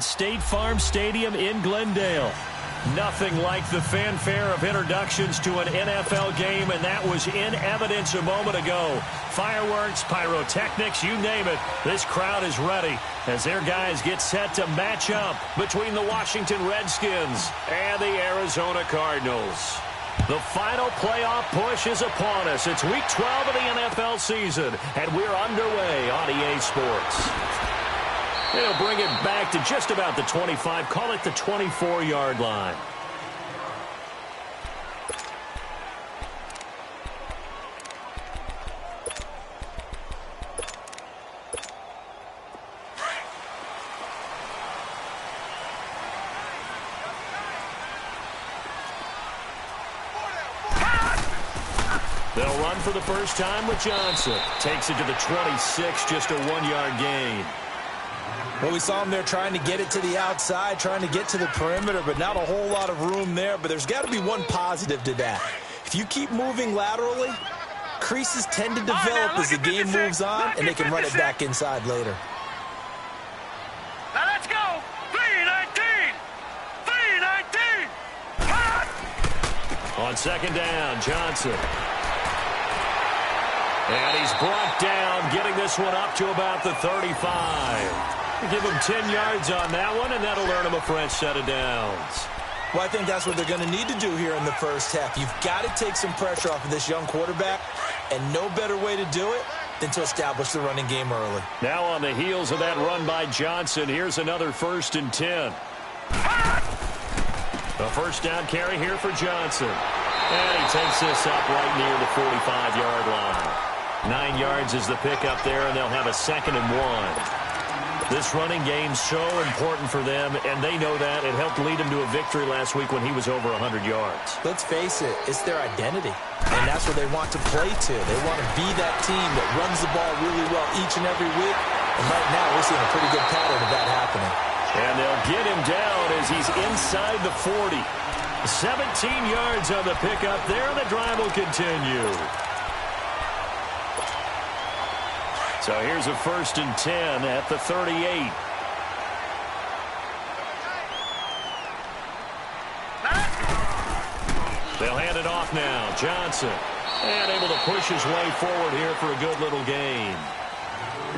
State Farm Stadium in Glendale. Nothing like the fanfare of introductions to an NFL game, and that was in evidence a moment ago. Fireworks, pyrotechnics, you name it. This crowd is ready as their guys get set to match up between the Washington Redskins and the Arizona Cardinals. The final playoff push is upon us. It's week 12 of the NFL season, and we're underway on EA Sports. They'll bring it back to just about the 25, call it the 24-yard line. They'll run for the first time with Johnson. Takes it to the 26, just a 1-yard gain. Well, we saw him there trying to get it to the outside, trying to get to the perimeter, but not a whole lot of room there. But there's got to be one positive to that. If you keep moving laterally, creases tend to develop as the game moves on, and they can run it back inside later. Now let's go. 3-19. 3-19. On second down, Johnson. And he's brought down, getting this one up to about the 35. Give him 10 yards on that one, and that'll earn him a fresh set of downs. Well, I think that's what they're going to need to do here in the first half. You've got to take some pressure off of this young quarterback, and no better way to do it than to establish the running game early. Now on the heels of that run by Johnson, here's another 1st and 10. A first down carry here for Johnson. And he takes this up right near the 45-yard line. 9 yards is the pickup there, and they'll have a 2nd and 1. This running game's so important for them, and they know that. It helped lead him to a victory last week when he was over 100 yards. Let's face it, it's their identity, and that's what they want to play to. They want to be that team that runs the ball really well each and every week, and right now we're seeing a pretty good pattern of that happening. And they'll get him down as he's inside the 40. 17 yards on the pickup there, and the drive will continue. So here's a 1st and 10 at the 38. They'll hand it off now. Johnson. And able to push his way forward here for a good little gain.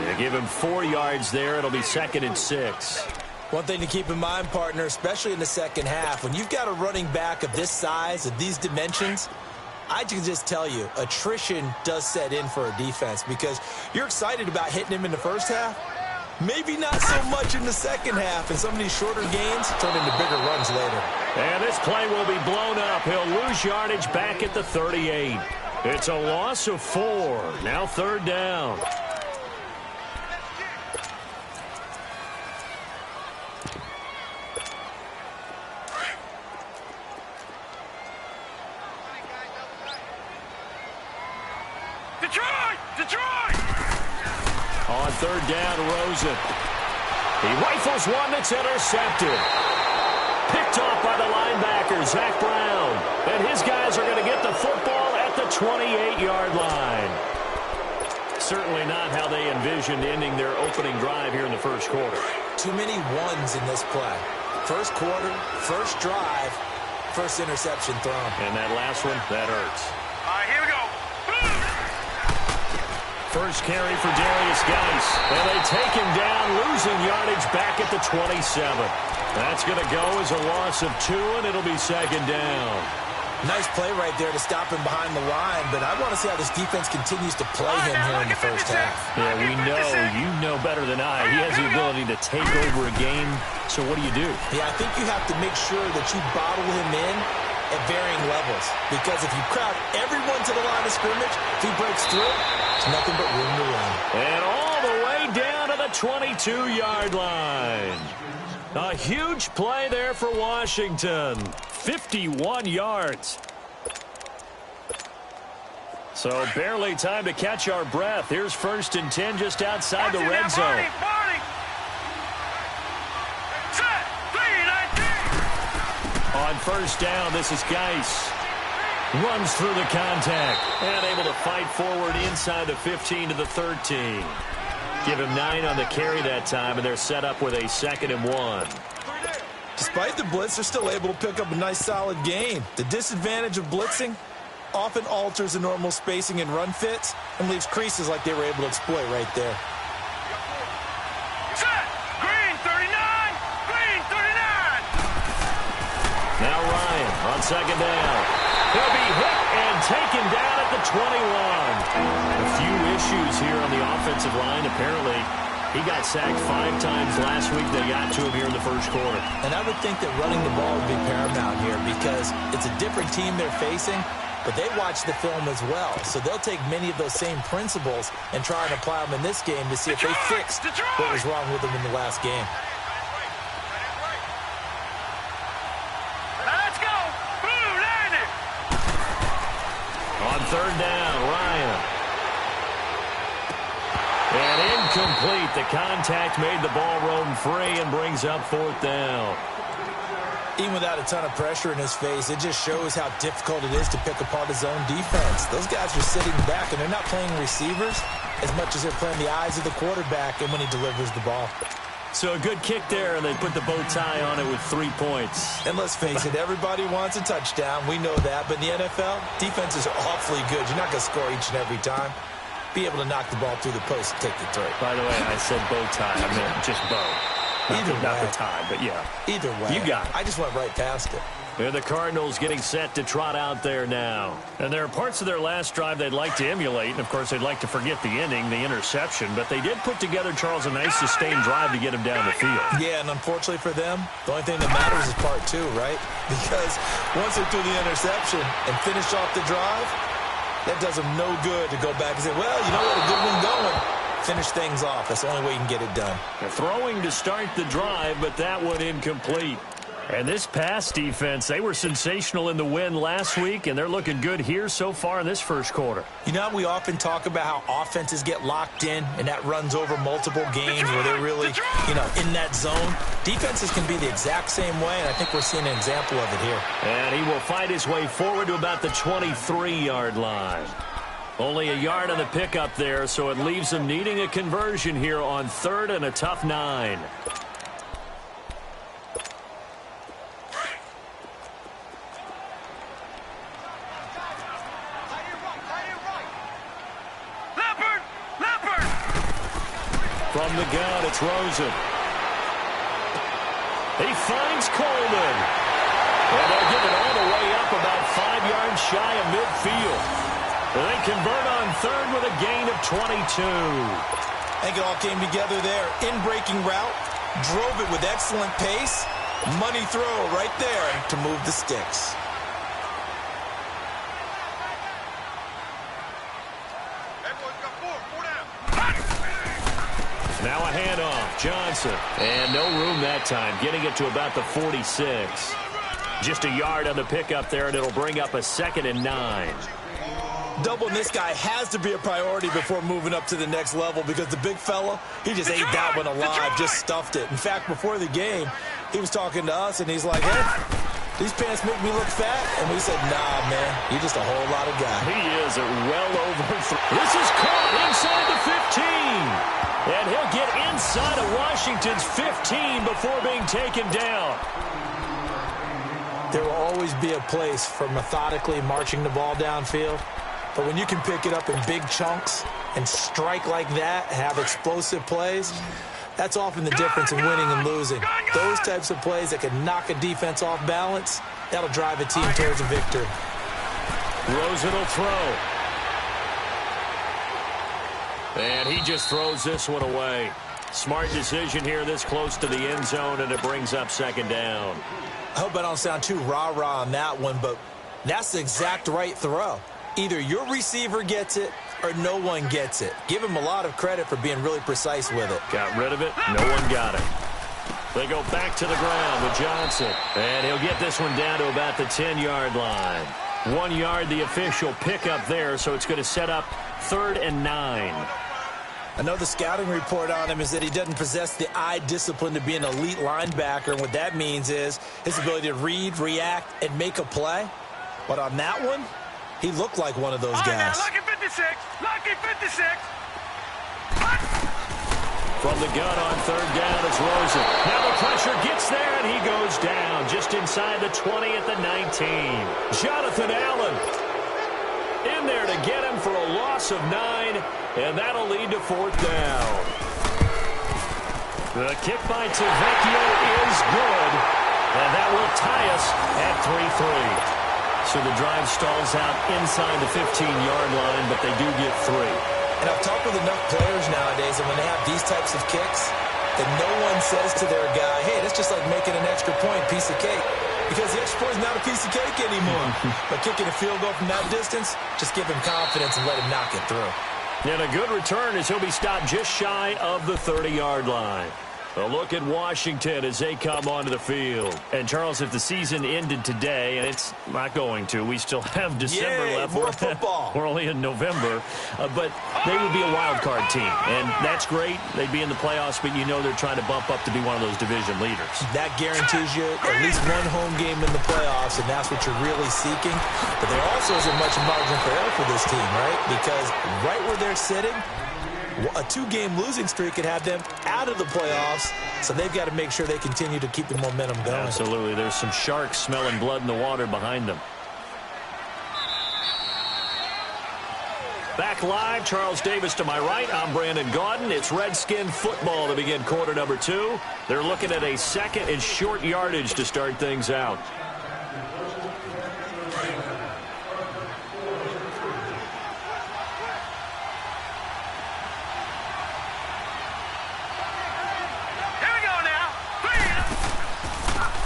They give him 4 yards there. It'll be 2nd and 6. One thing to keep in mind, partner, especially in the second half, when you've got a running back of this size, of these dimensions, I can just tell you, attrition does set in for a defense because you're excited about hitting him in the first half. Maybe not so much in the second half, and some of these shorter gains turn into bigger runs later. And this play will be blown up. He'll lose yardage back at the 38. It's a loss of 4. Now 3rd down. Detroit! On 3rd down, Rosen. He rifles one that's intercepted. Picked off by the linebacker, Zach Brown. And his guys are going to get the football at the 28-yard line. Certainly not how they envisioned ending their opening drive here in the first quarter. Too many ones in this play. First quarter, first drive, first interception thrown. And that last one, that hurts. All right, here we go. First carry for Darius Geis. And they take him down, losing yardage back at the 27. That's going to go as a loss of 2, and it'll be 2nd down. Nice play right there to stop him behind the line, but I want to see how this defense continues to play him here in the first half. Yeah, we know. You know better than I. He has the ability to take over a game, so what do you do? Yeah, I think you have to make sure that you bottle him in at varying levels, because if you crowd everyone to the line of scrimmage, if he breaks through, there's nothing but room to run. And all the way down to the 22-yard line. A huge play there for Washington. 51 yards. So barely time to catch our breath. Here's 1st and 10 just outside the red zone. On 1st down, this is Geis. Runs through the contact and able to fight forward inside the 15 to the 13. Give him 9 on the carry that time, and they're set up with a 2nd and 1. Despite the blitz, they're still able to pick up a nice, solid gain. The disadvantage of blitzing often alters the normal spacing and run fits and leaves creases like they were able to exploit right there. Set. Green 39. Green 39. Now Ryan on 2nd down. He'll be hit and taken down at the 21. A few issues here on the offensive line. Apparently, he got sacked 5 times last week. They got to him here in the first quarter. And I would think that running the ball would be paramount here because it's a different team they're facing, but they watch the film as well. So they'll take many of those same principles and try and apply them in this game to see if they fixed what was wrong with them in the last game. Let's go. Blue landed. On 3rd down, Ryan. And incomplete. The contact made the ball roam free and brings up 4th down. Even without a ton of pressure in his face, it just shows how difficult it is to pick apart his own defense. Those guys are sitting back, and they're not playing receivers as much as they're playing the eyes of the quarterback and when he delivers the ball. So a good kick there, and they put the bow tie on it with 3 points. And let's face it, everybody wants a touchdown. We know that. But in the NFL, defenses are awfully good. You're not going to score each and every time. Be able to knock the ball through the post and take the 3. By the way, I said bow tie. I meant just bow. Not the tie, but yeah. Either way. You got it. I just went right past it. And the Cardinals getting set to trot out there now. And there are parts of their last drive they'd like to emulate. And, of course, they'd like to forget the ending, the interception. But they did put together, Charles, a nice sustained drive to get him down the field. Yeah, and unfortunately for them, the only thing that matters is part 2, right? Because once they threw the interception and finished off the drive, that does them no good to go back and say, well, you know what, a good one going. Finish things off. That's the only way you can get it done. They're throwing to start the drive, but that one incomplete. And this pass defense, they were sensational in the win last week, and they're looking good here so far in this first quarter. You know, we often talk about how offenses get locked in, and that runs over multiple games where they're really, in that zone. Defenses can be the exact same way, and I think we're seeing an example of it here. And he will fight his way forward to about the 23-yard line. Only a yard on the pickup there, so it leaves them needing a conversion here on 3rd and a tough 9. From the gun, it's Rosen. He finds Coleman. And they'll give it all the way up about 5 yards shy of midfield. They convert on 3rd with a gain of 22. I think it all came together there. In-breaking route, drove it with excellent pace. Money throw right there to move the sticks. Now a handoff, Johnson. And no room that time, getting it to about the 46. Just a yard on the pickup there, and it'll bring up a 2nd and 9. Doubling this guy has to be a priority before moving up to the next level because the big fella, he just ate that one alive, just stuffed it. In fact, before the game, he was talking to us, and he's like, hey, these pants make me look fat? And we said, nah, man, you're just a whole lot of guy. He is well over. This is caught inside the 15. And he'll get inside of Washington's 15 before being taken down. There will always be a place for methodically marching the ball downfield. But when you can pick it up in big chunks and strike like that, have explosive plays, that's often the difference in winning and losing. Those types of plays that can knock a defense off balance, that'll drive a team towards a victory. Rosen will throw. And he just throws this one away. Smart decision here this close to the end zone, and it brings up 2nd down. I hope I don't sound too rah-rah on that one, but that's the exact right throw. Either your receiver gets it or no one gets it. Give him a lot of credit for being really precise with it. Got rid of it. No one got it. They go back to the ground with Johnson. And he'll get this one down to about the 10-yard line. 1 yard, the official pickup there, so it's going to set up 3rd and 9. I know the scouting report on him is that he doesn't possess the eye discipline to be an elite linebacker. And what that means is his ability to read, react, and make a play. But on that one, he looked like one of those guys. Lucky 56. Lucky 56. From the gun on third down, it's Rosen. Now the pressure gets there, and he goes down just inside the 20 at the 19. Jonathan Allen in there to get him for a loss of 9, and that'll lead to fourth down. The kick by Tavecchio is good, and that will tie us at 3-3. So the drive stalls out inside the 15-yard line, but they do get 3. And I've talked with enough players nowadays, and when they have these types of kicks, that no one says to their guy, hey, that's just like making an extra point, piece of cake. Because the extra point is not a piece of cake anymore. But kicking a field goal from that distance, just give him confidence and let him knock it through. And a good return as he'll be stopped just shy of the 30-yard line. A look at Washington as they come onto the field. And, Charles, if the season ended today, and it's not going to, we still have December left. More football. We're only in November. But they would be a wild card team. And that's great. They'd be in the playoffs, but you know they're trying to bump up to be one of those division leaders. That guarantees you at least one home game in the playoffs, and that's what you're really seeking. But there also isn't much margin for error for this team, right? Because right where they're sitting, a 2-game losing streak could have them out of the playoffs, so they've got to make sure they continue to keep the momentum going. Absolutely. There's some sharks smelling blood in the water behind them. Back live, Charles Davis to my right. I'm Brandon Gaudin. It's Redskin football to begin quarter number 2. They're looking at a second and short yardage to start things out.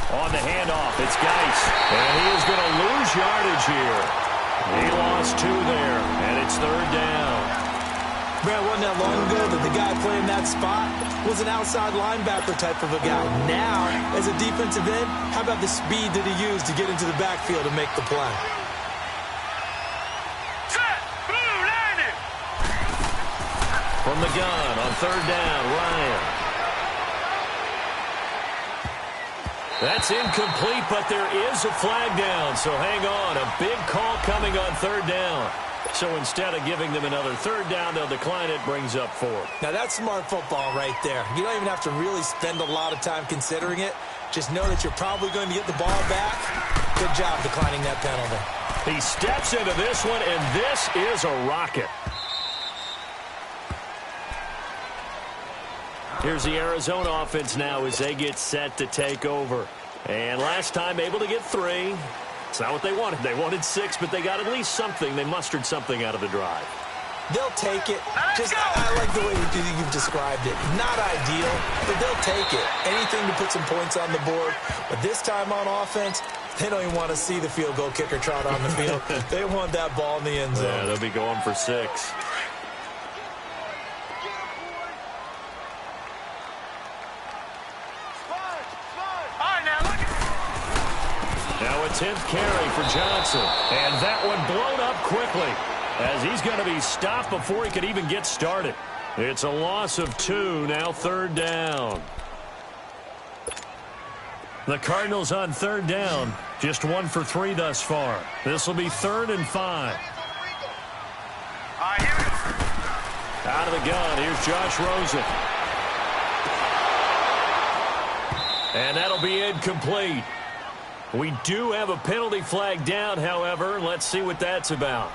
On the handoff, it's Geis. And he is going to lose yardage here. He lost 2 there, and it's third down. Brad, wasn't that long ago that the guy playing that spot was an outside linebacker type of a guy. Now, as a defensive end, how about the speed that he used to get into the backfield to make the play? Set, blue, landing. From the gun on third down, Ryan. That's incomplete, but there is a flag down, so hang on. A big call coming on third down. So instead of giving them another third down, they'll decline it, brings up 4. Now, that's smart football right there. You don't even have to really spend a lot of time considering it. Just know that you're probably going to get the ball back. Good job declining that penalty. He steps into this one, and this is a rocket. Here's the Arizona offense now as they get set to take over. And last time able to get 3. It's not what they wanted. They wanted 6, but they got at least something. They mustered something out of the drive. They'll take it. I like the way you've described it. Not ideal, but they'll take it. Anything to put some points on the board. But this time on offense, they don't even want to see the field goal kicker trot on the field. They want that ball in the end zone. Yeah, they'll be going for 6. Now a 10th carry for Johnson. And that one blown up quickly as he's going to be stopped before he could even get started. It's a loss of 2, now third down. The Cardinals on third down, just 1 for 3 thus far. This will be 3rd and 5. Out of the gun, here's Josh Rosen. And that'll be incomplete. We do have a penalty flag down, however. Let's see what that's about.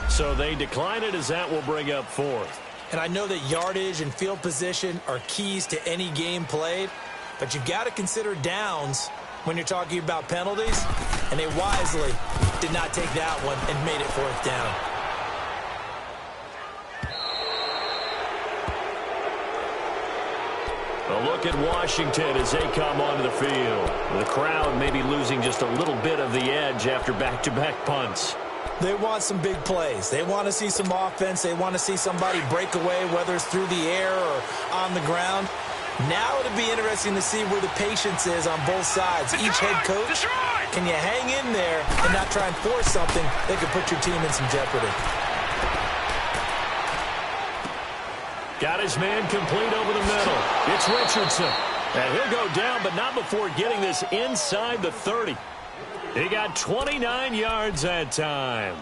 So they decline it as that will bring up 4th. And I know that yardage and field position are keys to any game played, but you've got to consider downs when you're talking about penalties, and they wisely did not take that one and made it 4th down. A look at Washington as they come onto the field. The crowd may be losing just a little bit of the edge after back-to-back punts. They want some big plays. They want to see some offense. They want to see somebody break away, whether it's through the air or on the ground. Now it'll be interesting to see where the patience is on both sides. Each head coach, can you hang in there and not try and force something that could put your team in some jeopardy? Got his man complete over the middle. It's Richardson. And he'll go down, but not before getting this inside the 30. He got 29 yards that time.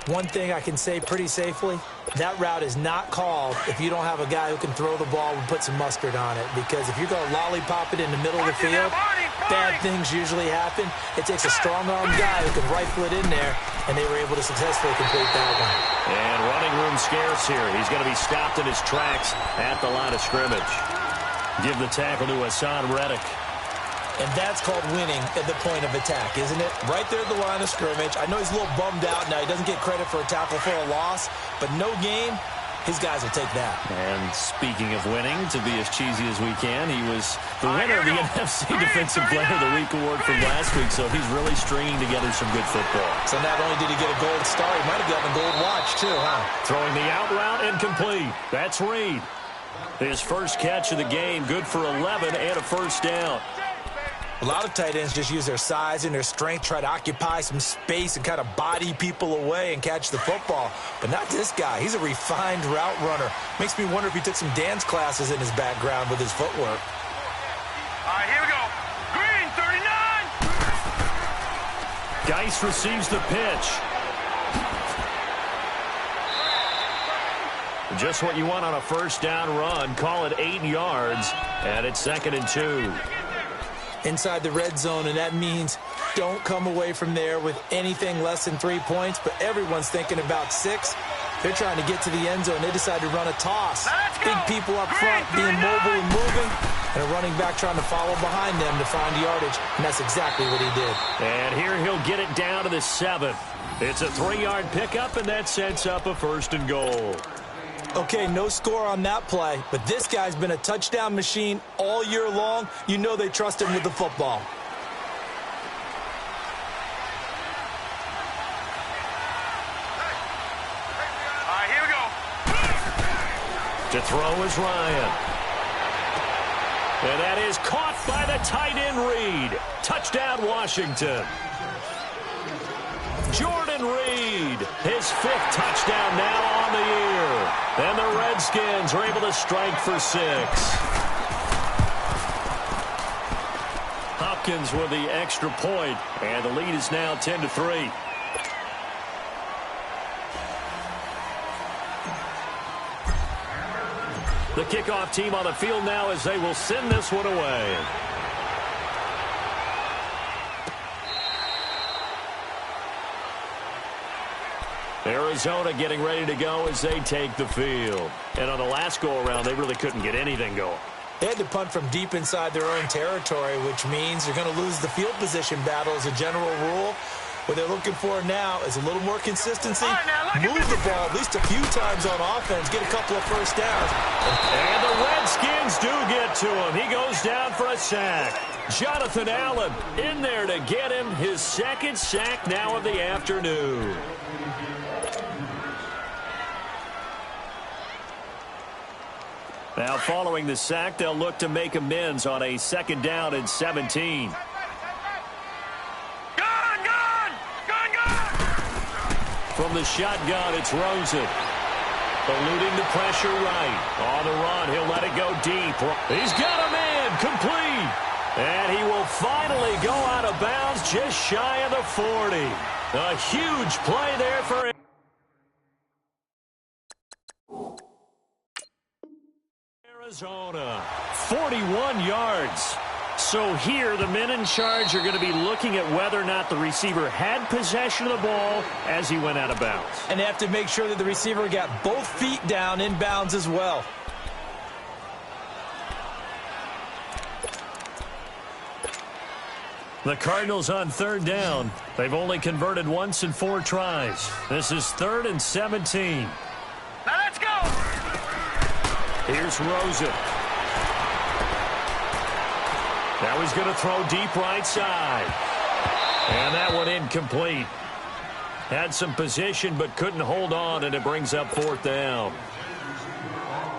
One thing I can say pretty safely, that route is not called if you don't have a guy who can throw the ball and put some mustard on it. Because if you're going to lollipop it in the middle of the field, bad things usually happen. It takes a strong-armed guy who can rifle it in there, and they were able to successfully complete that one. And running room scarce here. He's going to be stopped in his tracks at the line of scrimmage. Give the tackle to Hassan Reddick. And that's called winning at the point of attack, isn't it? Right there at the line of scrimmage. I know he's a little bummed out now. He doesn't get credit for a tackle for a loss, but no game, his guys will take that. And speaking of winning, to be as cheesy as we can, he was the winner of the NFC Defensive Player of the Week award from last week, so he's really stringing together some good football. So not only did he get a gold star, he might have gotten a gold watch too, huh? Throwing the out route incomplete. That's Reed. His first catch of the game, good for 11 and a first down. A lot of tight ends just use their size and their strength, try to occupy some space and kind of body people away and catch the football. But not this guy. He's a refined route runner. Makes me wonder if he took some dance classes in his background with his footwork. All right, here we go. Green, 39. Geis receives the pitch. Just what you want on a first down run. Call it 8 yards, and it's 2nd and 2. Inside the red zone, and that means don't come away from there with anything less than 3 points, but everyone's thinking about 6. They're trying to get to the end zone. They decide to run a toss. Big people up front being mobile and moving, and a running back trying to follow behind them to find yardage, and that's exactly what he did. And here he'll get it down to the 7. It's a 3-yard pickup, and that sets up a 1st and goal. Okay, no score on that play, but this guy's been a touchdown machine all year long. You know they trust him with the football. All right, here we go. To throw is Ryan. And that is caught by the tight end Reed. Touchdown, Washington. Jordan Reed, his 5th touchdown now on the year. And the Redskins are able to strike for 6. Hopkins with the extra point, and the lead is now 10-3. The kickoff team on the field now as they will send this one away. Arizona getting ready to go as they take the field. And on the last go-around, they really couldn't get anything going. They had to punt from deep inside their own territory, which means they're going to lose the field position battle as a general rule. What they're looking for now is a little more consistency. Move the ball at least a few times on offense. Get a couple of first downs. And the Redskins do get to him. He goes down for a sack. Jonathan Allen in there to get him his 2nd sack now of the afternoon. Now following the sack, they'll look to make amends on a 2nd down and 17. From the shotgun, it's Rosen. Eluding the pressure right. On the run, he'll let it go deep. He's got a man, complete. And he will finally go out of bounds just shy of the 40. A huge play there for him. Arizona, 41 yards. So here, the men in charge are going to be looking at whether or not the receiver had possession of the ball as he went out of bounds. And they have to make sure that the receiver got both feet down in bounds as well. The Cardinals on 3rd down. They've only converted once in 4 tries. This is 3rd and 17. Now let's go. Here's Rosen. Now he's going to throw deep right side. And that one incomplete. Had some position but couldn't hold on, and it brings up 4th down.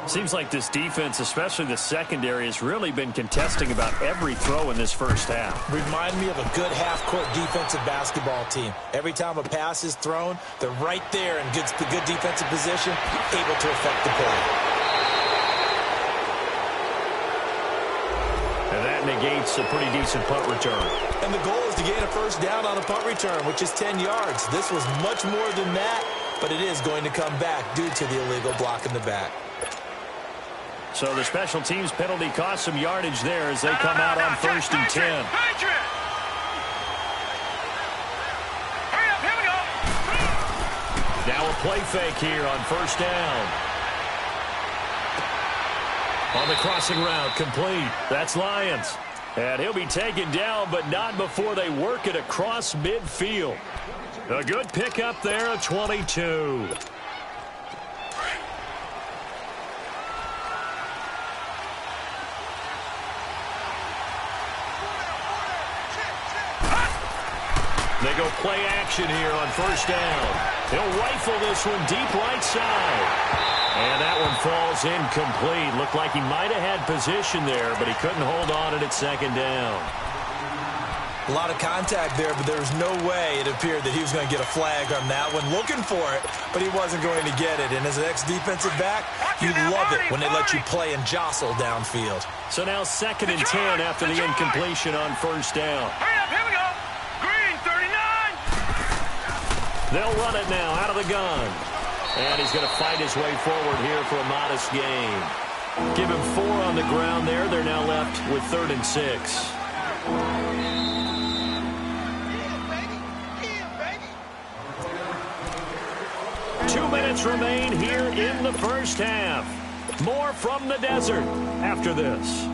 Seems like this defense, especially the secondary, has really been contesting about every throw in this first half. Remind me of a good half-court defensive basketball team. Every time a pass is thrown, they're right there in good defensive position, able to affect the play. And that negates a pretty decent punt return. And the goal is to gain a first down on a punt return, which is 10 yards. This was much more than that, but it is going to come back due to the illegal block in the back. So the special teams penalty cost some yardage there as they come out on 1st and 10. Now a play fake here on 1st down. On the crossing route, complete. That's Lions. And he'll be taken down, but not before they work it across midfield. A good pickup there of 22. They go play action here on 1st down. He'll rifle this one deep right side. And that one falls incomplete. Looked like he might have had position there, but he couldn't hold on at 2nd down. A lot of contact there, but there was no way it appeared that he was going to get a flag on that one. Looking for it, but he wasn't going to get it. And as an ex-defensive back, you love it when they let you play and jostle downfield. So now 2nd and 10 after the incompletion on 1st down. Here we go. Green 39. They'll run it now out of the gun. And he's going to fight his way forward here for a modest gain. Give him 4 on the ground there. They're now left with 3rd and 6. 2 minutes remain here in the first half. More from the desert after this.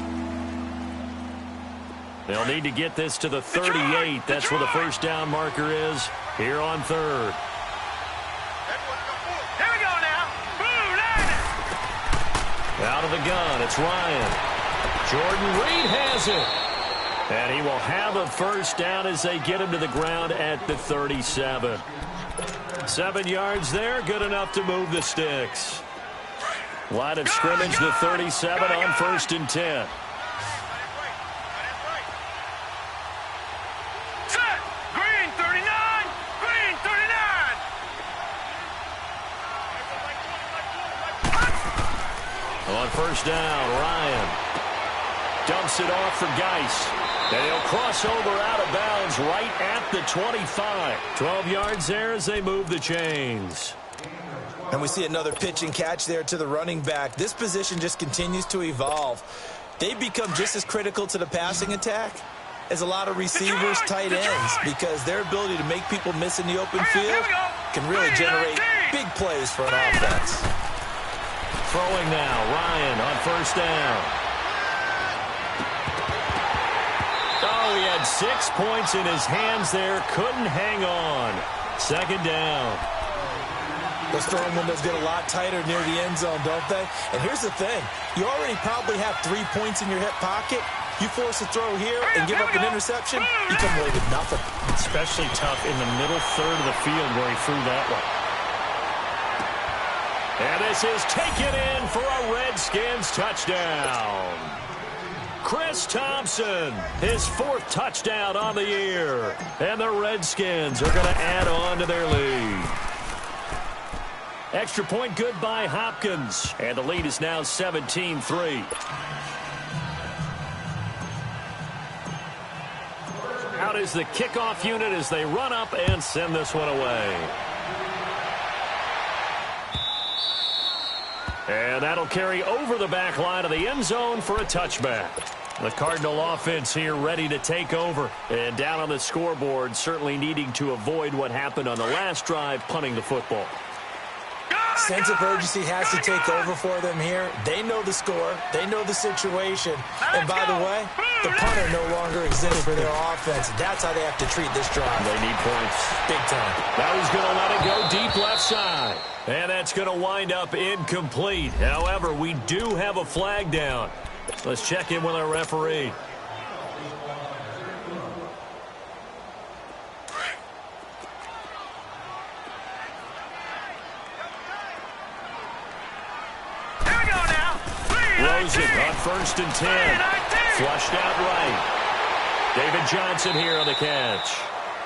They'll need to get this to the 38. That's where the first down marker is here on 3rd. Here we go now. Boom, out of the gun, it's Ryan. Jordan Reed has it. And he will have a first down as they get him to the ground at the 37. 7 yards there, good enough to move the sticks. Line of scrimmage, the 37 on 1st and 10. Set. Green 39. Green 39. On 1st down, Ryan dumps it off for Geis. And he'll cross over out of bounds right at the 25. 12 yards there as they move the chains. And we see another pitch and catch there to the running back. This position just continues to evolve. They become just as critical to the passing attack as a lot of receivers, tight ends, because their ability to make people miss in the open field can really generate big plays for an offense. Throwing now, Ryan on 1st down. Oh, he had 6 points in his hands there. Couldn't hang on. 2nd down. Those throwing windows get a lot tighter near the end zone, don't they? And here's the thing. You already probably have 3 points in your hip pocket. You force a throw here and give up an interception, you come away with nothing. Especially tough in the middle third of the field where he threw that one. And this is taken in for a Redskins touchdown. Chris Thompson, his 4th touchdown on the year. And the Redskins are going to add on to their lead. Extra point good by Hopkins. And the lead is now 17-3. Out is the kickoff unit as they run up and send this one away. And that'll carry over the back line of the end zone for a touchback. The Cardinal offense here ready to take over. And down on the scoreboard, certainly needing to avoid what happened on the last drive, punting the football. Sense of urgency has to take over for them here. They know the score. They know the situation. And by the way, the punter no longer exists for their offense. That's how they have to treat this drive. They need points. Big time. Now he's going to let it go deep left side. And that's going to wind up incomplete. However, we do have a flag down. Let's check in with our referee. Rosen on 1st and 10. Flushed out right. David Johnson here on the catch.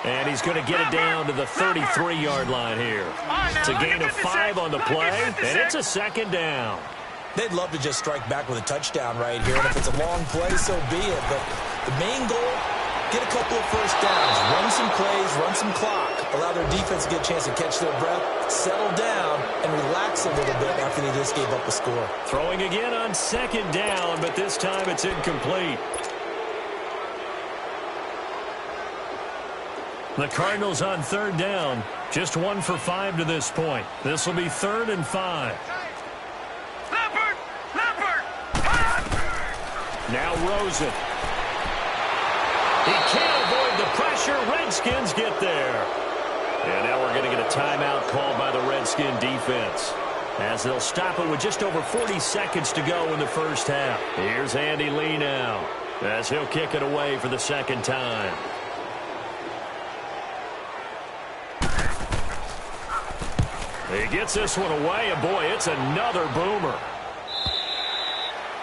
And he's going to get it down to the 33-yard line here. It's a gain of 5 on the play, and it's a 2nd down. They'd love to just strike back with a touchdown right here, and if it's a long play, so be it. But the main goal, get a couple of first downs, run some plays, run some clock, allow their defense to get a chance to catch their breath, settle down, and relax a little bit after they just gave up a score. Throwing again on second down, but this time it's incomplete. The Cardinals on third down, just 1 for 5 to this point. This will be 3rd and 5. Now Rosen. He can't avoid the pressure. Redskins get there. And now we're going to get a timeout called by the Redskin defense, as they'll stop it with just over 40 seconds to go in the first half. Here's Andy Lee now, as he'll kick it away for the second time. He gets this one away, and boy, it's another boomer.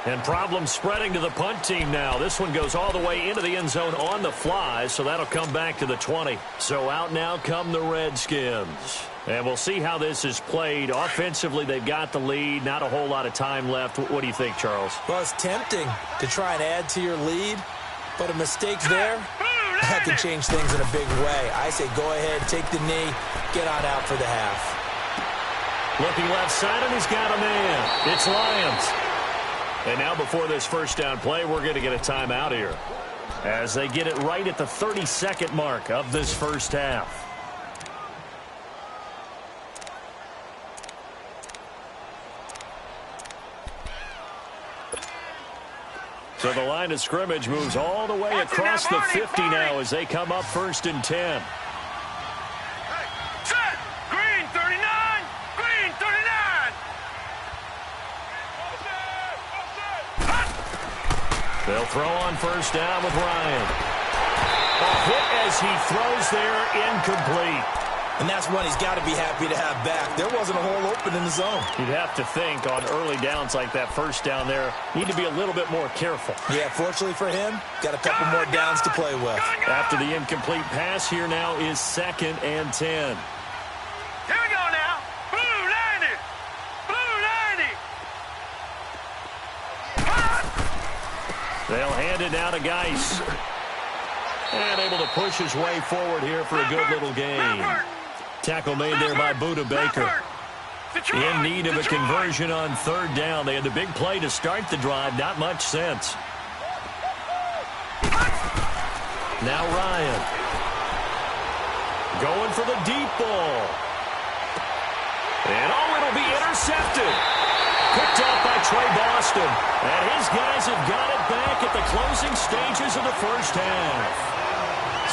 And problems spreading to the punt team now. This one goes all the way into the end zone on the fly, so that'll come back to the 20. So out now come the Redskins. And we'll see how this is played. Offensively, they've got the lead. Not a whole lot of time left. What do you think, Charles? Well, it's tempting to try and add to your lead, but a mistake there, that could change things in a big way. I say go ahead, take the knee, get on out for the half. Looking left side, and he's got a man. It's Lyons. And now before this first down play, we're going to get a timeout here, as they get it right at the 32nd mark of this first half. So the line of scrimmage moves all the way across the 50 now as they come up 1st and 10. Set. Green 39. Green 39. They'll throw on first down with Ryan. A hit as he throws there, incomplete. And that's one he's got to be happy to have back. There wasn't a hole open in the zone. You'd have to think on early downs like that first down there, need to be a little bit more careful. Yeah, fortunately for him, got a couple more downs to play with. After the incomplete pass, here now is 2nd and 10. Here we go now. Blue 90. Blue 90. They'll hand it now to Geis. And able to push his way forward here for a good little gain. Tackle made there by Buda Baker. In need of a conversion on 3rd down. They had the big play to start the drive. Not much sense. Now Ryan. Going for the deep ball. And it'll be intercepted. Picked off by Trey Boston. And his guys have got it back at the closing stages of the first half.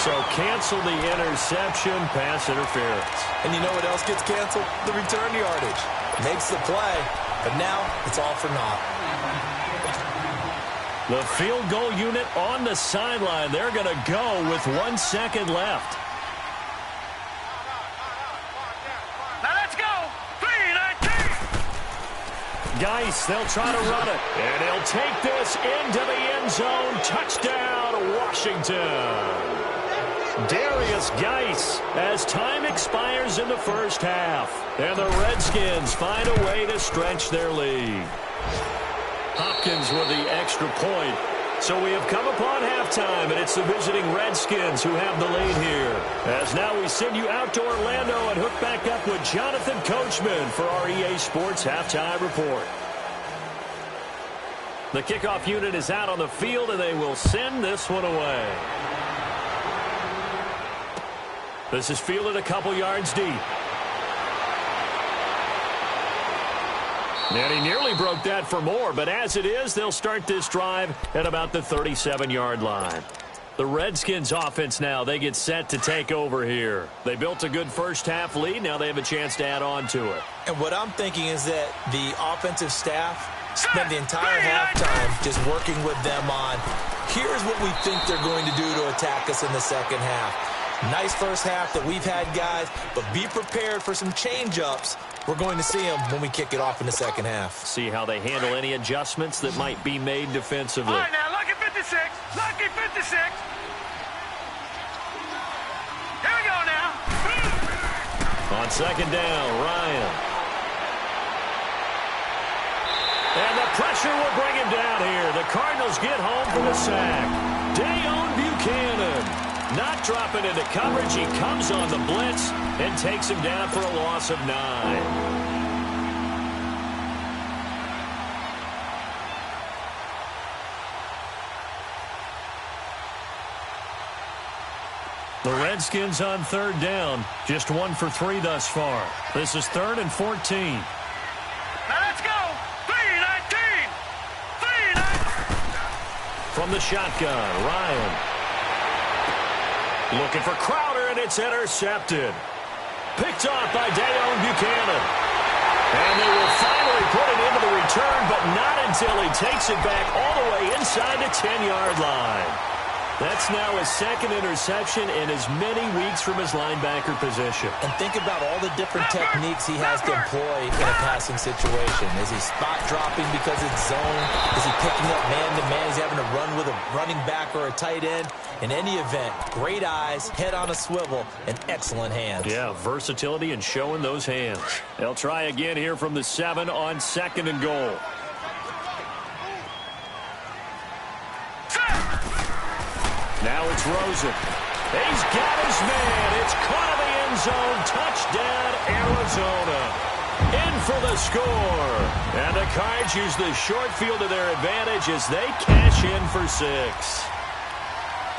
So cancel the interception, pass interference. And you know what else gets canceled? The return yardage. Makes the play, but now it's all for naught. The field goal unit on the sideline. They're going to go with 1 second left. Now let's go. 3-19. Geis, they'll try to run it. And he'll take this into the end zone. Touchdown, Washington. Darius Geis, as time expires in the first half. And the Redskins find a way to stretch their lead. Hopkins with the extra point. So we have come upon halftime, and it's the visiting Redskins who have the lead here. As now we send you out to Orlando and hook back up with Jonathan Coachman for our EA Sports Halftime Report. The kickoff unit is out on the field, and they will send this one away. This is fielded a couple yards deep. And he nearly broke that for more, but as it is, they'll start this drive at about the 37-yard line. The Redskins offense now, they get set to take over here. They built a good first half lead. Now they have a chance to add on to it. And what I'm thinking is that the offensive staff spent the entire halftime just working with them on, here's what we think they're going to do to attack us in the second half. Nice first half that we've had, guys, but be prepared for some change-ups. We're going to see them when we kick it off in the second half. See how they handle any adjustments that might be made defensively. All right, now, lucky 56. Lucky 56. Here we go now. On second down, Ryan. And the pressure will bring him down here. The Cardinals get home for the sack. Dayon Buchanan not dropping into coverage. He comes on the blitz and takes him down for a loss of 9. The Redskins on 3rd down. Just 1 for 3 thus far. This is 3rd and 14. Now let's go. 3-19. 3-19. From the shotgun, Ryan. Looking for Crowder, and it's intercepted. Picked off by Dayon Buchanan. And they will finally put it into the return, but not until he takes it back all the way inside the 10-yard line. That's now his 2nd interception in as many weeks from his linebacker position. And think about all the different techniques he has to employ in a passing situation. Is he spot dropping because it's zone? Is he picking up man-to-man? Is he having to run with a running back or a tight end? In any event, great eyes, head on a swivel, and excellent hands. Yeah, versatility and showing those hands. They'll try again here from the 7 on 2nd and goal. Now it's Rosen. He's got his man. It's caught in the end zone. Touchdown, Arizona. In for the score. And the Cards use the short field to their advantage as they cash in for 6.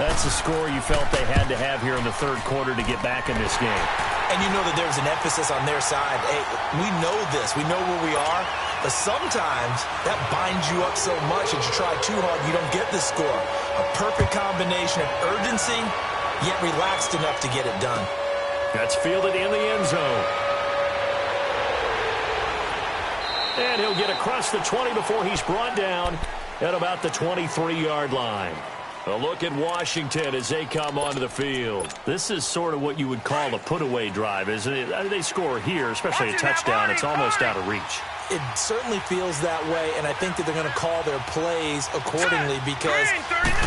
That's a score you felt they had to have here in the 3rd quarter to get back in this game. And you know that there's an emphasis on their side. Hey, we know this. We know where we are. But sometimes that binds you up so much that you try too hard, you don't get the score. A perfect combination of urgency, yet relaxed enough to get it done. That's fielded in the end zone. And he'll get across the 20 before he's brought down at about the 23-yard line. A look at Washington as they come onto the field. This is sort of what you would call a put-away drive, isn't it? They score here, especially a touchdown. It's almost out of reach. It certainly feels that way, and I think that they're going to call their plays accordingly because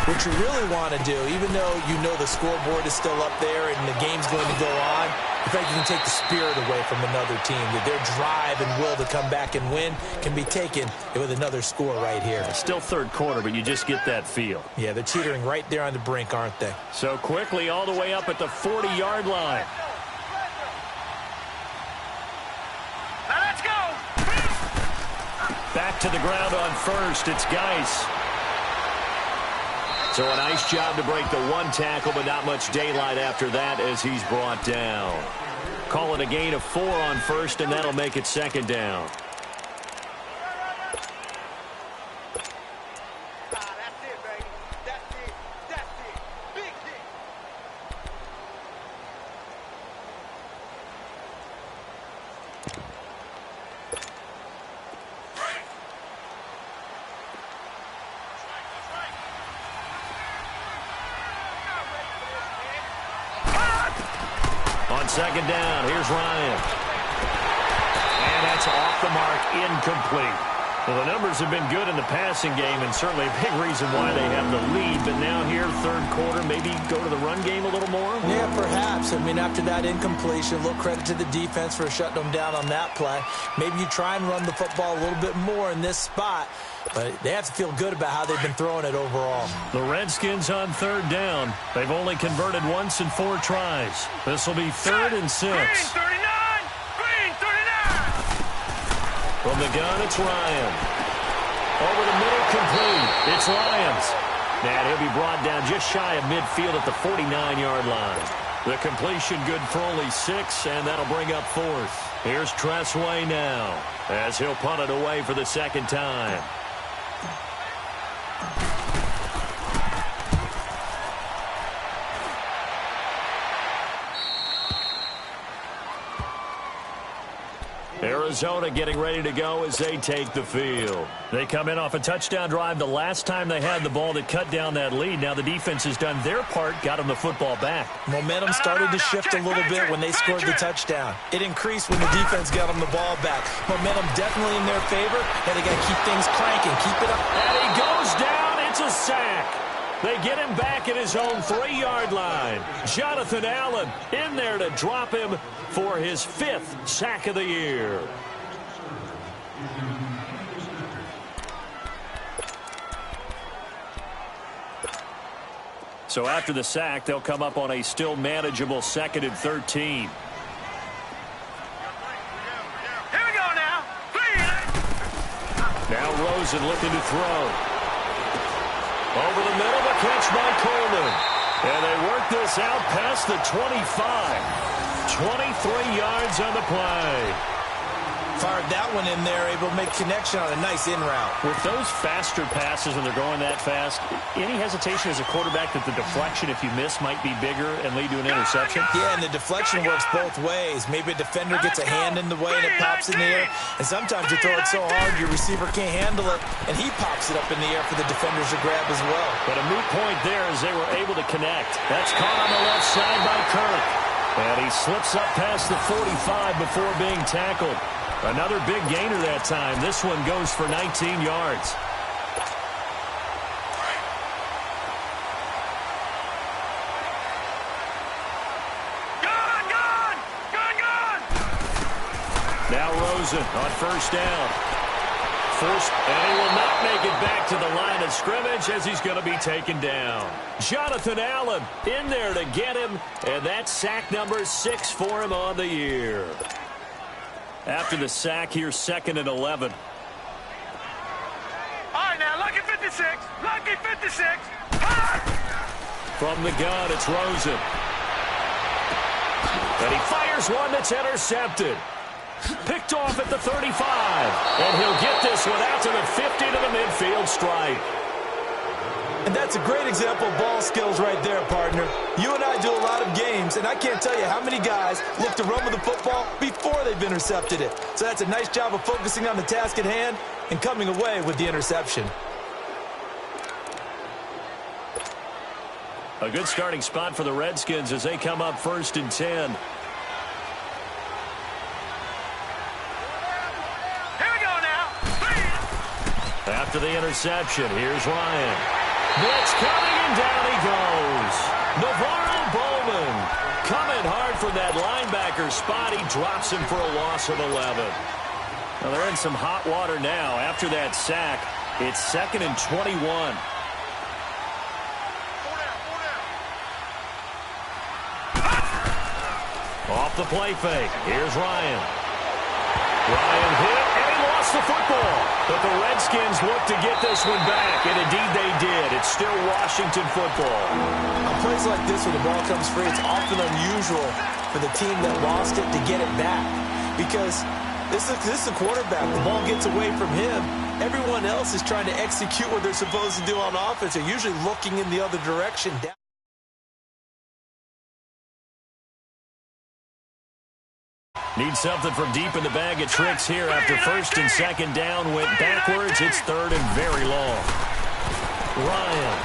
what you really want to do, even though you know the scoreboard is still up there and the game's going to go on, in fact, you can take the spirit away from another team. That their drive and will to come back and win can be taken with another score right here. Still 3rd quarter, but you just get that feel. Yeah, they're teetering right there on the brink, aren't they? So quickly all the way up at the 40-yard line. Now let's go. Back to the ground on 1st. It's Geis. So a nice job to break the 1 tackle, but not much daylight after that as he's brought down. Call it a gain of 4 on 1st, and that'll make it 2nd down. That's it, baby. That's it. That's it. Big hit. On 2nd down, here's Ryan. And that's off the mark, incomplete. Well, the numbers have been good in the passing game, and certainly a big reason why they have the lead. But now here, 3rd quarter, maybe go to the run game a little more? Yeah, perhaps. I mean, after that incompletion, a little credit to the defense for shutting them down on that play. Maybe you try and run the football a little bit more in this spot. But they have to feel good about how they've been throwing it overall. The Redskins on 3rd down. They've only converted once in 4 tries. This will be 3rd and 6. Green 39. Green 39. From the gun, it's Ryan. Over the middle, complete. It's Lyons. And he'll be brought down just shy of midfield at the 49-yard line. The completion good for only 6, and that'll bring up 4th. Here's Tressway now as he'll punt it away for the 2nd time. Arizona getting ready to go as they take the field. They come in off a touchdown drive the last time they had the ball that cut down that lead. Now the defense has done their part, got them the football back. Momentum started to shift a little bit when they scored the touchdown. It increased when the defense got them the ball back. Momentum definitely in their favor, and they got to keep things cranking, keep it up. And he goes down. It's a sack. They get him back at his own 3-yard line. Jonathan Allen in there to drop him for his 5th sack of the year. So after the sack, they'll come up on a still manageable 2nd and 13. Here we go now. Now Rosen looking to throw. Over the middle, the catch by Coleman. And they work this out past the 25. 23 yards on the play. Fired that one in there, able to make connection on a nice in route. With those faster passes when they're going that fast, any hesitation as a quarterback that the deflection, if you miss, might be bigger and lead to an interception? Yeah, and the deflection works both ways. Maybe a defender gets a hand in the way and it pops in the air. And sometimes you throw it so hard your receiver can't handle it, and he pops it up in the air for the defenders to grab as well. But a moot point there as they were able to connect. That's caught on the left side by Kirk. And he slips up past the 45 before being tackled. Another big gainer that time. This one goes for 19 yards. Gone! Now Rosen on first down. Forced, and he will not make it back to the line of scrimmage as he's going to be taken down. Jonathan Allen in there to get him, and that's sack number 6 for him on the year. After the sack, here's 2nd and 11. All right, now, lucky 56. Lucky 56. From the gun, it's Rosen. And he fires one that's intercepted. Picked off at the 35. And he'll get this one out to the 50 to the midfield stripe. And that's a great example of ball skills right there, partner. You and I do a lot of games, and I can't tell you how many guys look to run with the football before they've intercepted it. So that's a nice job of focusing on the task at hand and coming away with the interception. A good starting spot for the Redskins as they come up 1st and 10. Here we go now. After the interception, here's Ryan. Blitz coming, and down he goes. Navarro Bowman coming hard from that linebacker spot. He drops him for a loss of 11. Well, they're in some hot water now. After that sack, it's 2nd and 21. Off the play fake. Here's Ryan. Ryan hit, and he lost the football. But the Redskins look to get this one back, and indeed they did. It's still Washington football. On plays like this where the ball comes free, it's often unusual for the team that lost it to get it back. Because this is a quarterback. The ball gets away from him. Everyone else is trying to execute what they're supposed to do on offense. They're usually looking in the other direction. Need something from deep in the bag of tricks here after 1st and 2nd down. Went backwards. It's 3rd and very long. Ryan.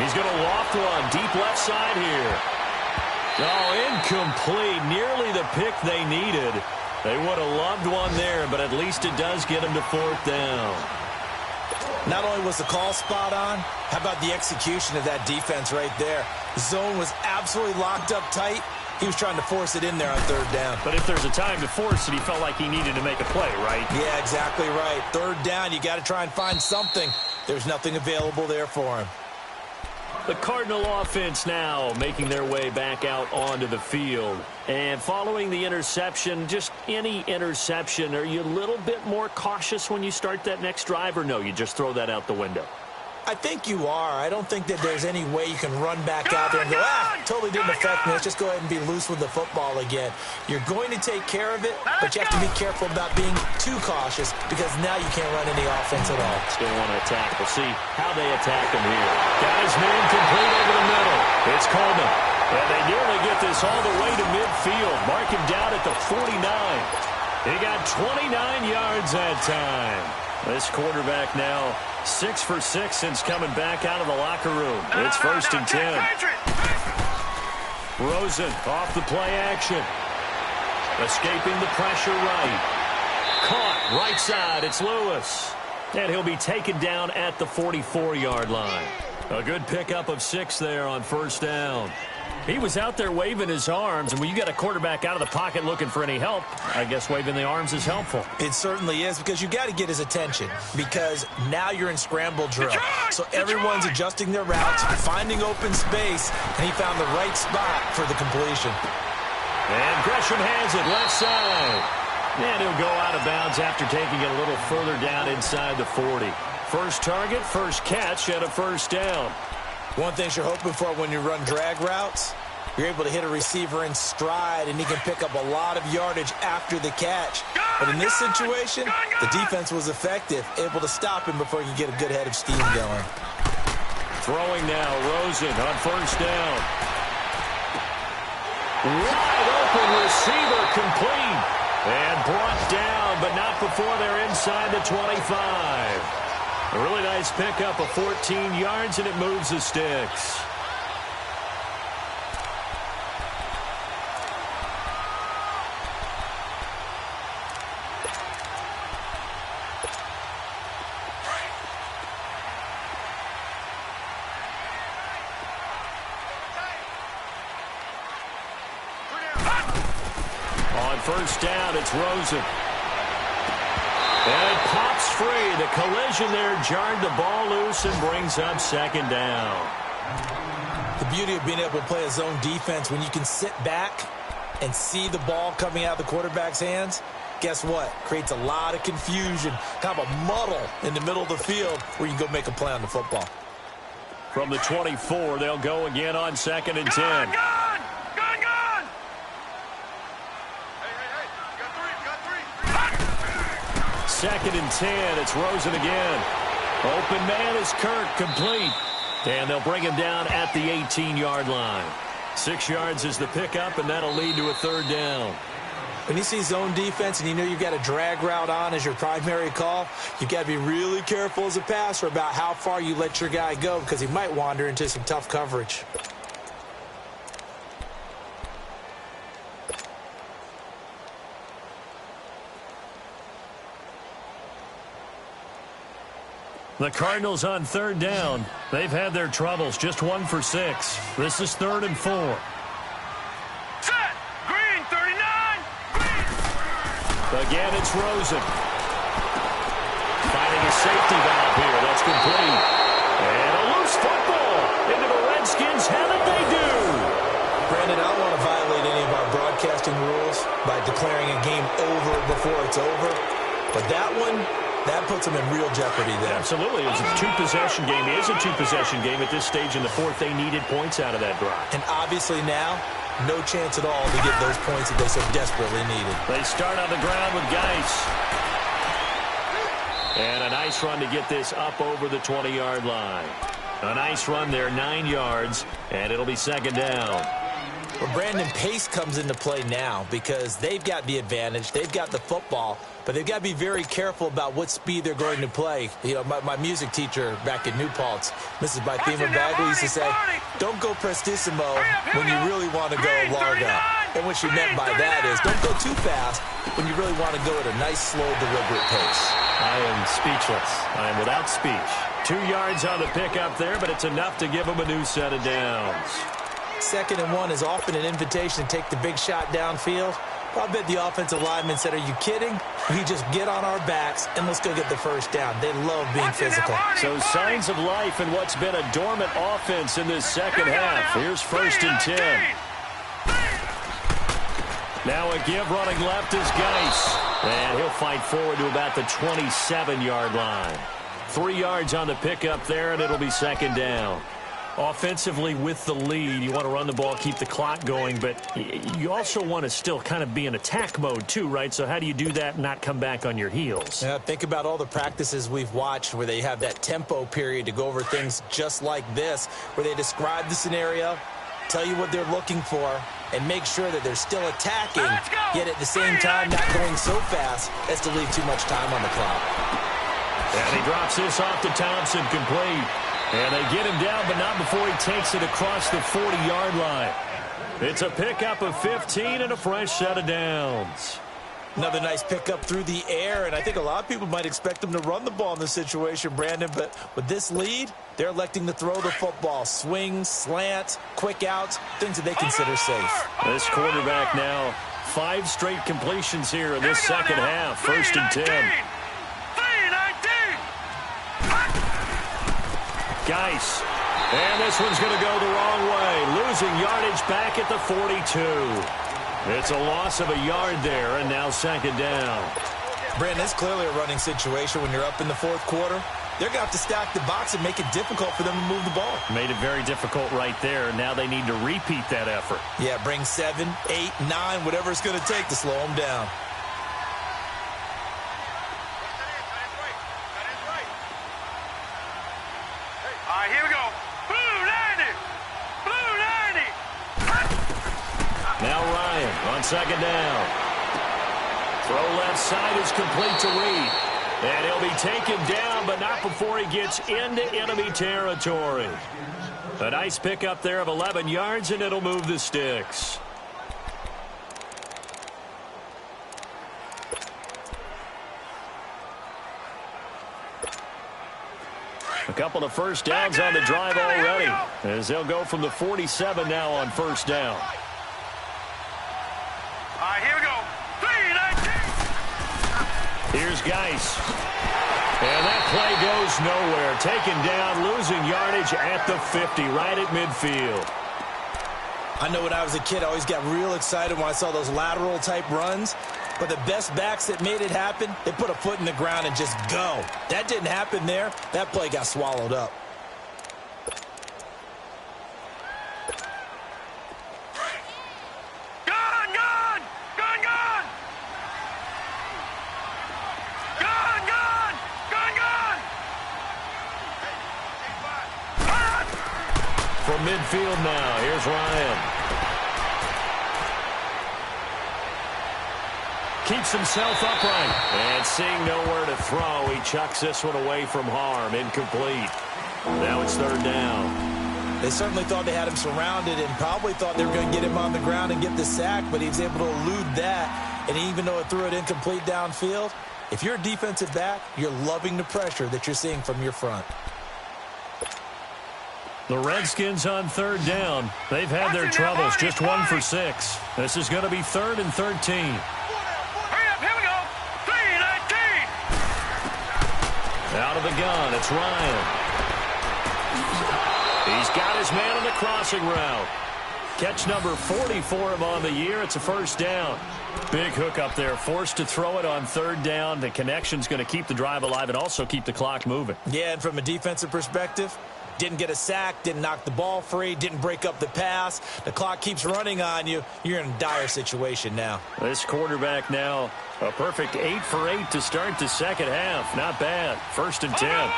He's going to loft one. Deep left side here. Oh, incomplete. Nearly the pick they needed. They would have loved one there, but at least it does get them to 4th down. Not only was the call spot on, how about the execution of that defense right there? The zone was absolutely locked up tight. He was trying to force it in there on 3rd down. But if there's a time to force it, he felt like he needed to make a play, right? Yeah, exactly right. 3rd down, you got to try and find something. There's nothing available there for him. The Cardinal offense now making their way back out onto the field. And following the interception, just any interception, are you a little bit more cautious when you start that next drive, or no, you just throw that out the window? I think you are. I don't think that there's any way you can run back out there and go, totally didn't affect me. Let's just go ahead and be loose with the football again. You're going to take care of it, but you have to be careful about being too cautious because now you can't run any offense at all. Still want to attack. We'll see how they attack him here. Got his man complete over the middle. It's Coleman. And they nearly get this all the way to midfield. Mark him down at the 49. He got 29 yards that time. This quarterback now 6 for 6 since coming back out of the locker room. It's 1st and 10. Rosen off the play action. Escaping the pressure right. Caught right side. It's Lewis. And he'll be taken down at the 44-yard line. A good pickup of 6 there on 1st down. He was out there waving his arms, and when you got a quarterback out of the pocket looking for any help, I guess waving the arms is helpful. It certainly is, because you got to get his attention, because now you're in scramble drill. So everyone's adjusting their routes, finding open space, and he found the right spot for the completion. And Gresham has it left side. And he'll go out of bounds after taking it a little further down inside the 40. First target, first catch, and a first down. One thing you're hoping for when you run drag routes, you're able to hit a receiver in stride, and he can pick up a lot of yardage after the catch. But in this situation, the defense was effective, able to stop him before he could get a good head of steam going. Throwing now, Rosen on first down. Wide open receiver complete. And brought down, but not before they're inside the 25. A really nice pickup of 14 yards, and it moves the sticks. On first down, it's Rosen. And it pops free. The collision there jarred the ball loose and brings up second down. The beauty of being able to play a zone defense, when you can sit back and see the ball coming out of the quarterback's hands, guess what? Creates a lot of confusion, kind of a muddle in the middle of the field where you can go make a play on the football. From the 24, they'll go again on 2nd and 10. Second and 10, it's Rosen again. Open man is Kirk, complete. And they'll bring him down at the 18-yard line. 6 yards is the pickup, and that'll lead to a third down. When you see zone defense and you know you've got a drag route on as your primary call, you've got to be really careful as a passer about how far you let your guy go, because he might wander into some tough coverage. The Cardinals on third down. They've had their troubles, just 1 for 6. This is 3rd and 4. Set! Green, 39! Again, it's Rosen. Finding a safety valve here. That's complete. And a loose football. Into the Redskins. Have it, they do. Brandon, I don't want to violate any of our broadcasting rules by declaring a game over before it's over. But that one, that puts them in real jeopardy there. Absolutely. It was a two-possession game. It is a two-possession game at this stage in the 4th. They needed points out of that drive. And obviously now, no chance at all to get those points that they so desperately needed. They start on the ground with Geis. And a nice run to get this up over the 20-yard line. A nice run there, 9 yards, and it'll be second down. Well, Brandon, pace comes into play now because they've got the advantage. They've got the football, but they've got to be very careful about what speed they're going to play. You know, my music teacher back in New Paltz, Mrs. Bythema Bagley, used to say, don't go prestissimo when you really want to go largo. And what she meant by that is don't go too fast when you really want to go at a nice, slow, deliberate pace. I am speechless. I am without speech. 2 yards on the pickup there, but it's enough to give them a new set of downs. 2nd and 1 is often an invitation to take the big shot downfield. I bet the offensive lineman said, are you kidding? We just get on our backs and let's go get the first down. They love being physical. So signs of life in what's been a dormant offense in this second half. Here's 1st and 10. Now a give running left is Geis. And he'll fight forward to about the 27-yard line. 3 yards on the pickup there, and it'll be second down. Offensively with the lead, you want to run the ball, keep the clock going, but you also want to still kind of be in attack mode too, right? So how do you do that and not come back on your heels? Yeah, think about all the practices we've watched where they have that tempo period to go over things just like this, where they describe the scenario, tell you what they're looking for, and make sure that they're still attacking, yet at the same time not going so fast as to leave too much time on the clock. And he drops this off to Thompson, complete. And they get him down, but not before he takes it across the 40-yard line. It's a pickup of 15 and a fresh set of downs. Another nice pickup through the air, and I think a lot of people might expect them to run the ball in this situation, Brandon, but with this lead, they're electing to throw the football. Swings, slants, quick outs, things that they consider safe. This quarterback now, 5 straight completions here in this second half. 1st and 10. Geis. And this one's going to go the wrong way. Losing yardage back at the 42. It's a loss of a yard there, and now 2nd down. Brandon, it's clearly a running situation when you're up in the 4th quarter. They're going to have to stack the box and make it difficult for them to move the ball. Made it very difficult right there. Now they need to repeat that effort. Yeah, bring 7, 8, 9, whatever it's going to take to slow them down. All right, here we go. Blue 90. Blue 90. Now Ryan on 2nd down. Throw left side is complete to Reed. And he'll be taken down, but not before he gets into enemy territory. A nice pickup there of 11 yards, and it'll move the sticks. A couple of first downs on the drive already, as they'll go from the 47 now on 1st down. All right, here we go. 3-19. Here's Geis. And that play goes nowhere. Taken down, losing yardage at the 50, right at midfield. I know when I was a kid, I always got real excited when I saw those lateral-type runs. But the best backs that made it happen, they put a foot in the ground and just go. That didn't happen there. That play got swallowed up. Gone, gone. Gone, gone. Gone, gone. Gone, gone. From midfield now, here's Ryan. Keeps himself upright. And seeing nowhere to throw, he chucks this one away from harm. Incomplete. Now it's 3rd down. They certainly thought they had him surrounded and probably thought they were going to get him on the ground and get the sack, but he was able to elude that. And even though it threw it incomplete downfield, if you're a defensive back, you're loving the pressure that you're seeing from your front. The Redskins on 3rd down. They've had their troubles. Just 1 for 6. This is going to be 3rd and 13. Out of the gun, it's Ryan. He's got his man on the crossing route. Catch number 40 for him on the year. It's a 1st down. Big hook up there. Forced to throw it on 3rd down. The connection's going to keep the drive alive and also keep the clock moving. Yeah, and from a defensive perspective, didn't get a sack, didn't knock the ball free, didn't break up the pass. The clock keeps running on you. You're in a dire situation now. This quarterback now, a perfect 8 for 8 to start the 2nd half. Not bad. 1st and 10. Over.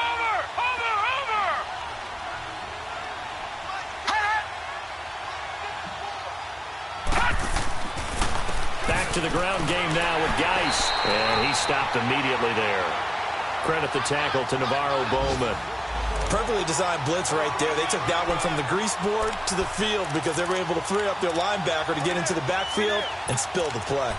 Back to the ground game now with Geis. And he stopped immediately there. Credit the tackle to Navarro Bowman. Perfectly designed blitz right there. They took that one from the grease board to the field because they were able to free up their linebacker to get into the backfield and spill the play.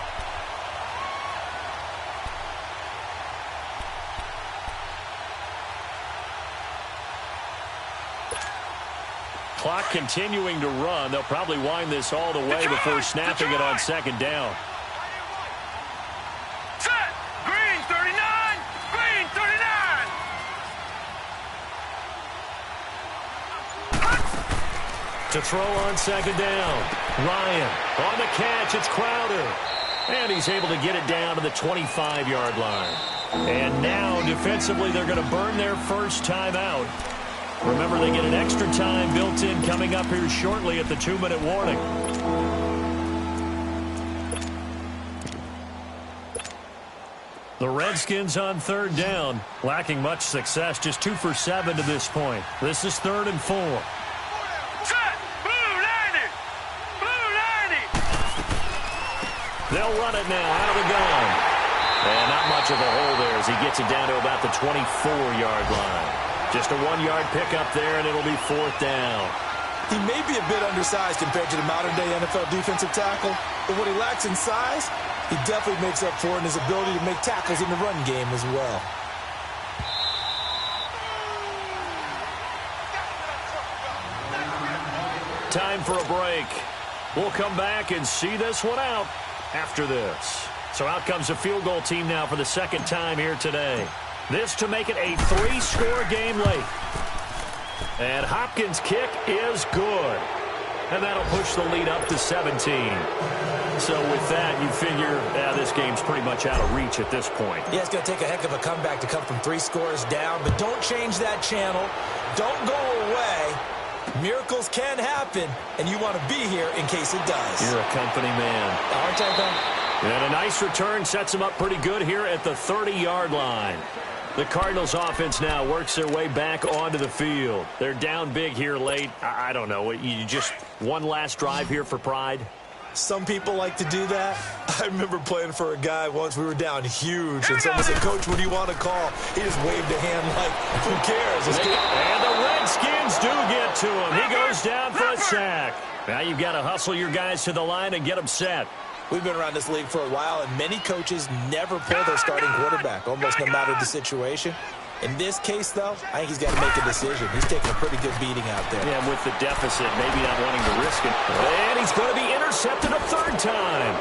Clock continuing to run. They'll probably wind this all the way before snapping it on 2nd down. Set. Green 39. Green 39. To throw on 2nd down. Ryan on the catch. It's Crowder. And he's able to get it down to the 25-yard line. And now defensively they're going to burn their first timeout. Remember, they get an extra time built in coming up here shortly at the 2-minute warning. The Redskins on 3rd down, lacking much success, just 2 for 7 to this point. This is 3rd and 4. Set. Blue 90. Blue 90. They'll run it now out of the gun. And not much of a hole there as he gets it down to about the 24-yard line. Just a 1-yard pickup there, and it'll be 4th down. He may be a bit undersized compared to the modern-day NFL defensive tackle, but what he lacks in size, he definitely makes up for in his ability to make tackles in the run game as well. Time for a break. We'll come back and see this one out after this. So out comes a field goal team now for the second time here today. This to make it a 3-score game late. And Hopkins' kick is good. And that'll push the lead up to 17. So with that, you figure this game's pretty much out of reach at this point. Yeah, it's going to take a heck of a comeback to come from 3 scores down, but don't change that channel. Don't go away. Miracles can happen, and you want to be here in case it does. You're a company man. Aren't I, though? And a nice return sets them up pretty good here at the 30-yard line. The Cardinals offense now works their way back onto the field. They're down big here late. I don't know. You just one last drive here for pride? Some people like to do that. I remember playing for a guy once. We were down huge, and someone said, "Coach, what do you want to call?" He just waved a hand like, who cares? And the Redskins do get to him. He goes down for a sack. Now you've got to hustle your guys to the line and get them set. We've been around this league for a while, and many coaches never pull their starting quarterback, almost no matter the situation. In this case, though, I think he's got to make a decision. He's taking a pretty good beating out there. Yeah, with the deficit, maybe not wanting to risk it. And he's going to be intercepted a third time.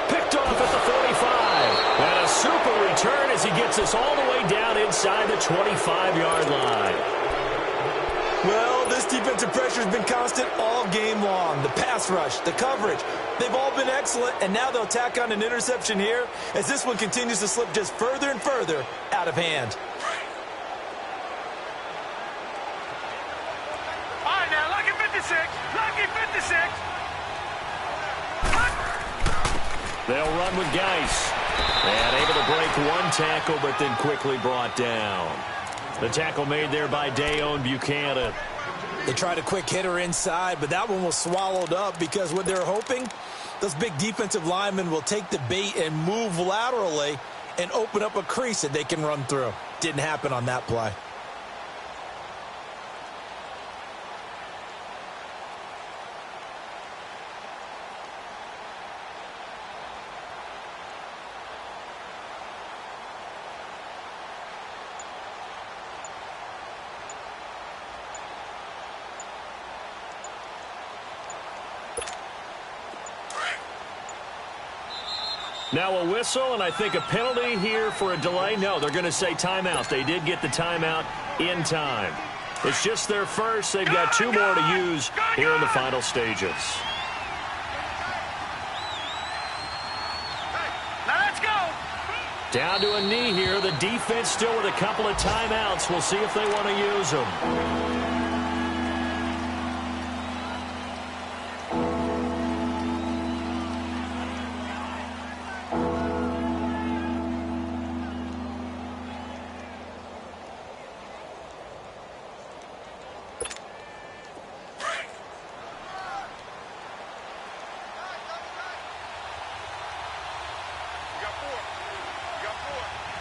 Picked off at the 45. And a super return as he gets us all the way down inside the 25-yard line. Well, this defensive pressure has been constant all game long. The pass rush, the coverage, they've all been excellent, and now they'll tack on an interception here as this one continues to slip just further and further out of hand. All right, now, lucky 56. Lucky 56. They'll run with Geis. And able to break one tackle, but then quickly brought down. The tackle made there by Dayon Buchanan. They tried a quick hitter inside, but that one was swallowed up because what they're hoping, those big defensive linemen will take the bait and move laterally and open up a crease that they can run through. Didn't happen on that play. Now a whistle, and I think a penalty here for a delay. No, they're going to say timeout. They did get the timeout in time. It's just their first. They've got 2 more to use here in the final stages. Now let's go. Down to a knee here. The defense still with a couple of timeouts. We'll see if they want to use them.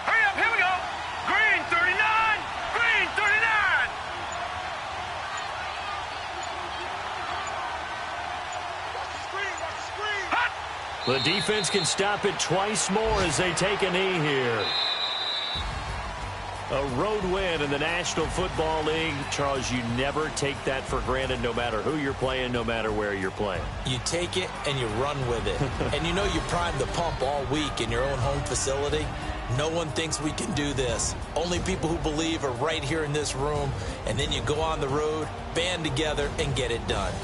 Hurry up, here we go. Green 39. Green 39. Hot. The defense can stop it twice more as they take a knee here. A road win in the National Football League. Charles, you never take that for granted no matter who you're playing, no matter where you're playing. You take it and you run with it. And you know you primed the pump all week in your own home facility. No one thinks we can do this. Only people who believe are right here in this room. And then you go on the road, band together, and get it done.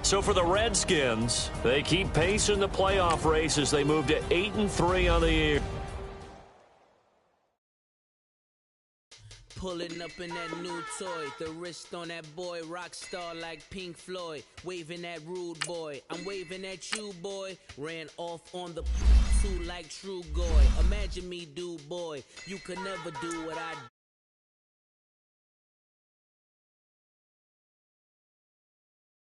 So for the Redskins, they keep pace in the playoff race as they move to 8-3 on the year. Pulling up in that new toy, the wrist on that boy, rock star like Pink Floyd, waving at rude boy, I'm waving at you boy, ran off on the two like True Goy, imagine me do boy, you could never do what I do.